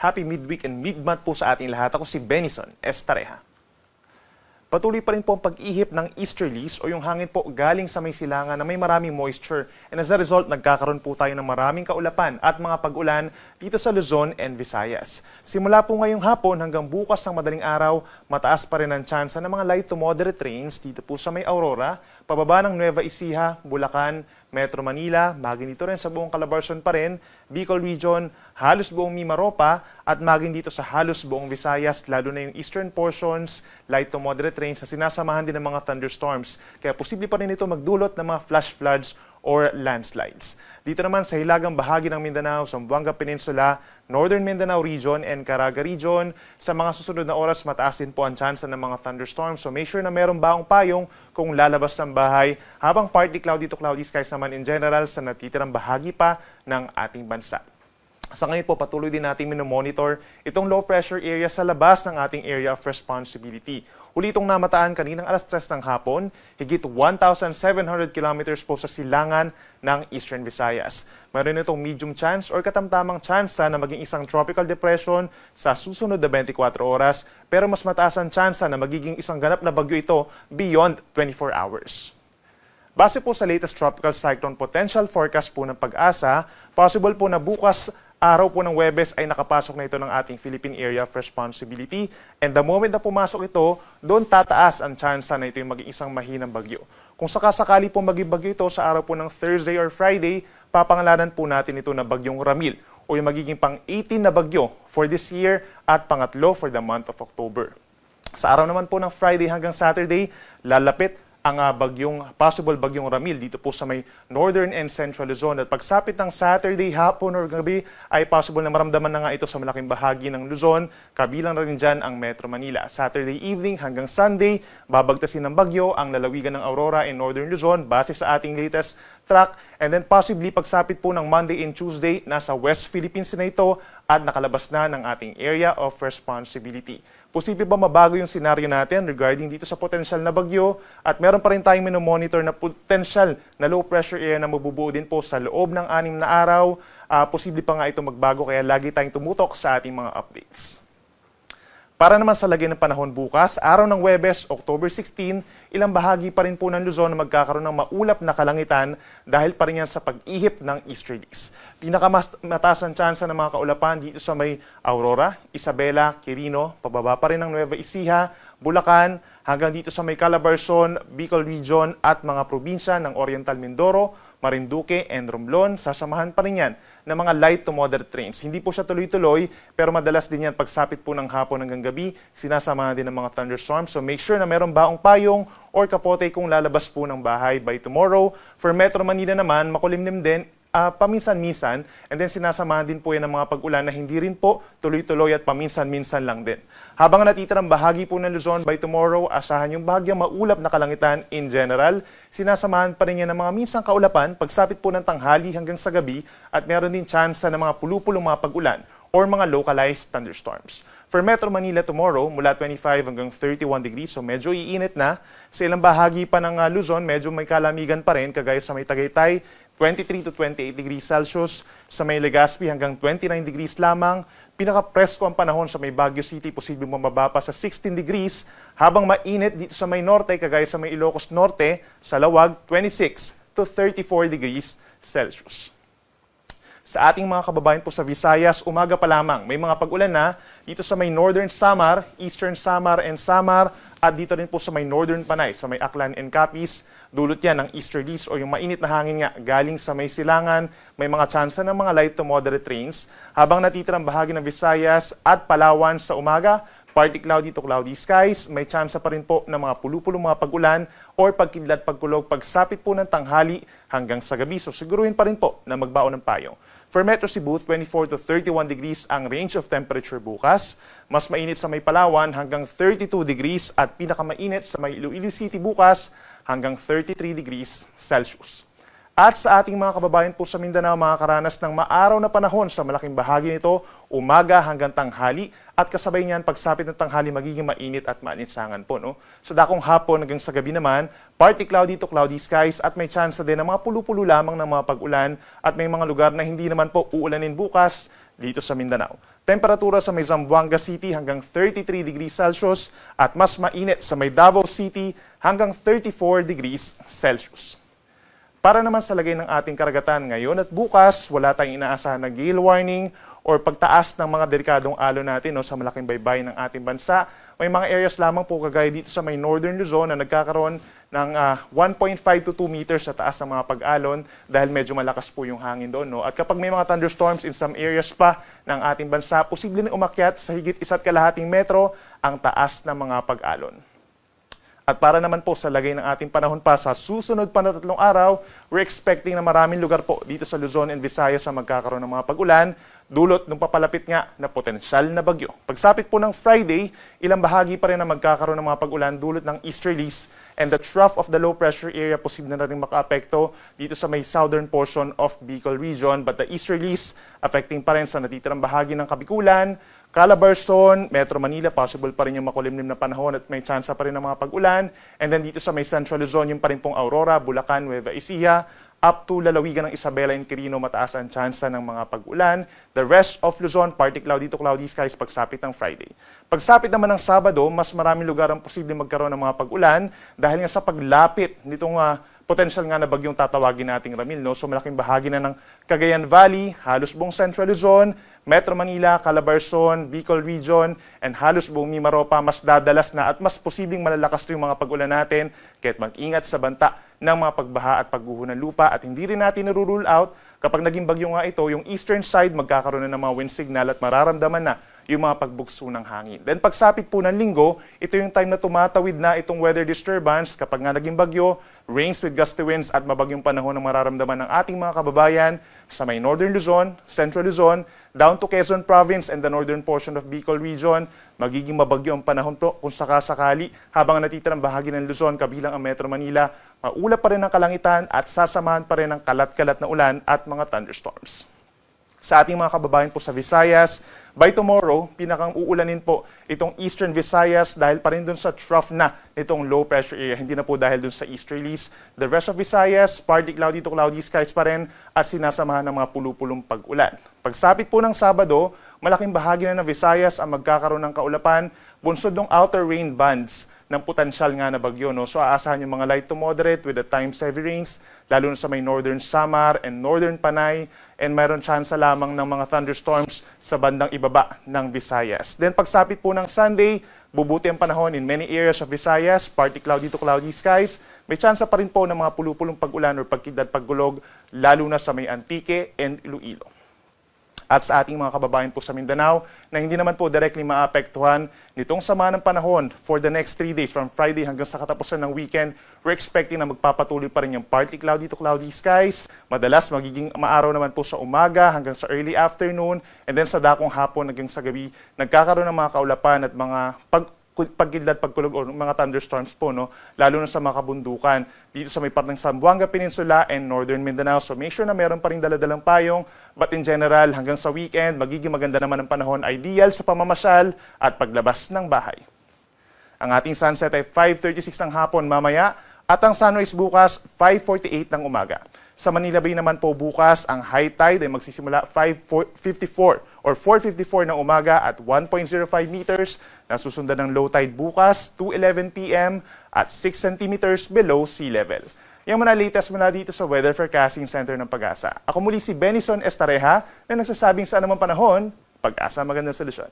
Happy midweek and mid-month po sa ating lahat. Ako si Benison Estareja. Patuloy pa rin po ang pag-ihip ng easterlies o yung hangin po galing sa may silangan na may maraming moisture. And as a result, nagkakaroon po tayo ng maraming kaulapan at mga pag-ulan dito sa Luzon and Visayas. Simula po ngayong hapon hanggang bukas ng madaling araw, mataas pa rin ang tsansa ng mga light to moderate rains dito po sa may Aurora, pababa ng Nueva Ecija, Bulacan, Metro Manila, maging dito rin sa buong Calabarzon pa rin, Bicol Region, halos buong Mimaropa at maging dito sa halos buong Visayas, lalo na yung eastern portions, light to moderate rains na sinasamahan din ng mga thunderstorms. Kaya posible pa rin ito magdulot ng mga flash floods or landslides. Dito naman sa hilagang bahagi ng Mindanao, Zamboanga Peninsula, Northern Mindanao Region and Caraga Region, sa mga susunod na oras mataas din po ang tsansa ng mga thunderstorms. So make sure na merong baong payong kung lalabas ng bahay, habang partly cloudy to cloudy skies naman in general sa natitirang bahagi pa ng ating bansa. Sa ngayon po, patuloy din natin minomonitor itong low pressure area sa labas ng ating area of responsibility. Uli itong namataan kaninang alas 3 ng hapon, higit 1,700 kilometers po sa silangan ng Eastern Visayas. Mayroon itong medium chance or katamtamang tsansa na maging isang tropical depression sa susunod na 24 oras, pero mas mataas ang tsansa na magiging isang ganap na bagyo ito beyond 24 hours. Base po sa latest tropical cyclone potential forecast po ng Pag-asa, possible po na bukas araw po ng Huwebes ay nakapasok na ito ng ating Philippine Area of Responsibility, and the moment na pumasok ito, doon tataas ang tsansa na ito yung maging isang mahinang bagyo. Kung sakasakali po maging bagyo ito sa araw po ng Thursday or Friday, papangalanan po natin ito na bagyong Ramil o yung magiging pang-18 na bagyo for this year at pangatlo for the month of October. Sa araw naman po ng Friday hanggang Saturday, lalapit ang possible bagyong Ramil dito po sa may northern and central Luzon. At pagsapit ng Saturday hapon or gabi ay possible na maramdaman na nga ito sa malaking bahagi ng Luzon, kabilang na rin dyan ang Metro Manila. Saturday evening hanggang Sunday, babagtasin ng bagyo ang lalawigan ng Aurora and northern Luzon base sa ating latest track. And then possibly pagsapit po ng Monday and Tuesday, nasa West Philippines na ito at nakalabas na ng ating area of responsibility. Posible ba mabago yung senaryo natin regarding dito sa potential na bagyo, at meron pa rin tayong minomonitor na potential na low pressure area na mabubuo din po sa loob ng 6 na araw. Posible pa nga ito magbago, kaya lagi tayong tumutok sa ating mga updates. Para naman sa lagay ng panahon bukas, araw ng Huwebes, October 16, ilang bahagi pa rin po ng Luzon na magkakaroon ng maulap na kalangitan dahil pa rin yan sa pag-ihip ng easterlies. Pinakamataas ang tsansa ng mga kaulapan dito sa may Aurora, Isabela, Quirino, pababa pa rin ng Nueva Ecija, Bulacan, hanggang dito sa may Calabarzon, Bicol Region at mga probinsya ng Oriental Mindoro, Marinduque and Romblon. Sasamahan pa rin yan ng mga light to moderate rains. Hindi po siya tuloy-tuloy, pero madalas din yan pagsapit po ng hapon hanggang gabi, sinasamahan din ng mga thunderstorms. So make sure na merong baong payong or kapote kung lalabas po ng bahay by tomorrow. For Metro Manila naman, makulimlim din, paminsan-minsan, and then sinasamahan din po yan ng mga pag-ulan na hindi rin po tuloy-tuloy at paminsan-minsan lang din. Habang natitirang bahagi po ng Luzon by tomorrow, asahan yung bahagyang maulap na kalangitan in general. Sinasamahan pa rin yan ng mga minsang kaulapan pagsapit po ng tanghali hanggang sa gabi, at meron din tsansa ng mga pulupulong mga pag-ulan or mga localized thunderstorms. For Metro Manila tomorrow, mula 25 hanggang 31 degrees, so medyo iinit na. Sa ilang bahagi pa ng Luzon, medyo may kalamigan pa rin, kagaya sa may Tagaytay, 23 to 28 degrees Celsius, sa may Legazpi hanggang 29 degrees lamang. Pinaka-presko ang panahon sa may Baguio City, posibleng bumaba pa sa 16 degrees, habang mainit dito sa may Norte, kagaya sa may Ilocos Norte, sa Lawag, 26 to 34 degrees Celsius. Sa ating mga kababayan po sa Visayas, umaga pa lamang, may mga pag-ulan na dito sa may Northern Samar, Eastern Samar and Samar, at dito rin po sa may Northern Panay, sa may Aklan and Capiz. Dulot yan ng easterlies o yung mainit na hangin nga galing sa may silangan. May mga tsansa ng mga light to moderate rains. Habang natitirang bahagi ng Visayas at Palawan sa umaga, partly cloudy to cloudy skies. May tsansa pa rin po ng mga pulupulong mga pag-ulan or pagkidlat pagkulog pagsapit po ng tanghali hanggang sa gabi. So siguruhin pa rin po na magbaon ng payong. For Metro Cebu, 24 to 31 degrees ang range of temperature bukas. Mas mainit sa may Palawan hanggang 32 degrees at pinakamainit sa may Iloilo City bukas hanggang 33 degrees Celsius. At sa ating mga kababayan po sa Mindanao, makakaranas ng maaraw na panahon sa malaking bahagi nito, umaga hanggang tanghali, at kasabay niyan pagsapit ng tanghali magiging mainit at maaninsangan po. No? Sa dakong hapon hanggang sa gabi naman, partly cloudy to cloudy skies at may chance din ng mga pulu-pulo lamang ng mga pag-ulan at may mga lugar na hindi naman po uulanin bukas dito sa Mindanao. Temperatura sa may Zamboanga City hanggang 33 degrees Celsius at mas mainit sa may Davao City hanggang 34 degrees Celsius. Para naman sa lagay ng ating karagatan ngayon at bukas, wala tayong inaasahan na gale warning or pagtaas ng mga delikadong alon natin sa malaking baybayin ng ating bansa. May mga areas lamang po kagaya dito sa may Northern Luzon na nagkakaroon ng 1.5 to 2 meters sa taas ng mga pag-alon dahil medyo malakas po yung hangin doon. At kapag may mga thunderstorms in some areas pa ng ating bansa, posible na umakyat sa higit 1.5 metro ang taas ng mga pag-alon. At para naman po sa lagay ng ating panahon pa sa susunod pa na 3 araw, we're expecting na maraming lugar po dito sa Luzon and Visayas sa magkakaroon ng mga pag-ulan, dulot ng papalapit nga na potensyal na bagyo. Pagsapit po ng Friday, ilang bahagi pa rin na magkakaroon ng mga pag-ulan dulot ng easterlies and the trough of the low pressure area posible na rin makaapekto dito sa may southern portion of Bicol region. But the easterlies affecting pa rin sa natitirang bahagi ng Kabikulan, Calabarzon, Metro Manila, possible pa rin yung makulimlim na panahon at may chance pa rin ng mga pag-ulan. And then dito sa may Central Luzon, yung pa rin pong Aurora, Bulacan, Nueva Ecija, up to lalawigan ng Isabela and Quirino, mataas ang tsansa ng mga pag-ulan. The rest of Luzon, partly cloudy to cloudy skies pagsapit ng Friday. Pagsapit naman ng Sabado, mas maraming lugar ang posibleng magkaroon ng mga pag-ulan dahil nga sa paglapit nitong potential nga na bagyong tatawagin nating Ramil. So malaking bahagi na ng Cagayan Valley, halos buong Central Luzon, Metro Manila, Calabarzon, Bicol Region, and halos buong Mimaropa, mas dadalas na at mas posibleng malalakas ito yung mga pag-ulan natin, kaya't mag-ingat sa banta ng mga pagbaha at pagguho ng lupa at hindi rin natin na-rule out kapag naging bagyo nga ito, yung eastern side magkakaroon na ng mga wind signal at mararamdaman na yung mga pagbugso ng hangin. Then pagsapit po ng linggo, ito yung time na tumatawid na itong weather disturbance kapag nga naging bagyo, rains with gusty winds at mabagyong panahon ang mararamdaman ng ating mga kababayan sa may Northern Luzon, Central Luzon, down to Quezon Province and the northern portion of Bicol Region. Magiging mabagyo ang panahon po kung sakasakali habang natitirang bahagi ng Luzon kabilang ang Metro Manila, maulap pa rin ang kalangitan at sasamahan pa rin ng kalat-kalat na ulan at mga thunderstorms. Sa ating mga kababayan po sa Visayas, by tomorrow, pinakang uulanin po itong Eastern Visayas dahil pa rin dun sa trough na itong low pressure area, hindi na po dahil dun sa easterlies. The rest of Visayas, partly cloudy to cloudy skies pa rin at sinasamahan ng mga pulupulong pag-ulan. Pagsapit po ng Sabado, malaking bahagi na ng Visayas ang magkakaroon ng kaulapan, bunsod ng outer rain bands ng potensyal nga na bagyo. So aasahan yung mga light to moderate with the times heavy rains, lalo na sa may northern Samar and northern Panay, and mayroon tsansa lamang ng mga thunderstorms sa bandang ibaba ng Visayas. Then pagsapit po ng Sunday, bubuti ang panahon in many areas of Visayas, partly cloudy to cloudy skies. May tsansa pa rin po ng mga pulupulong pag-ulan or pagkidlat paggulog, lalo na sa may Antique and Iloilo. At sa ating mga kababayan po sa Mindanao na hindi naman po directly maapektuhan nitong sama ng panahon for the next 3 days from Friday hanggang sa katapusan ng weekend, we're expecting na magpapatuloy pa rin yung partly cloudy to cloudy skies. Madalas magiging maaraw naman po sa umaga hanggang sa early afternoon and then sa dakong hapon hanggang sa gabi, nagkakaroon ng mga kaulapan at mga pagkidlat, pagkulog o mga thunderstorms po, lalo na sa mga kabundukan dito sa may part ng Zamboanga Peninsula and Northern Mindanao. So make sure na meron pa rin daladalang payong, but in general, hanggang sa weekend, magiging maganda naman ang panahon, ideal sa pamamasyal at paglabas ng bahay. Ang ating sunset ay 5:36 ng hapon mamaya at ang sunrise bukas 5:48 ng umaga. Sa Manila Bay naman po bukas, ang high tide ay magsisimula 5:54 or 4:54 ng umaga at 1.05 meters na susundan ng low tide bukas 2:11 p.m. at 6 centimeters below sea level. Yung mga latest mula dito sa Weather Forecasting Center ng Pag-asa. Ako muli si Benison Estareja na nagsasabing sa anumang panahon, Pag-asa magandang solusyon.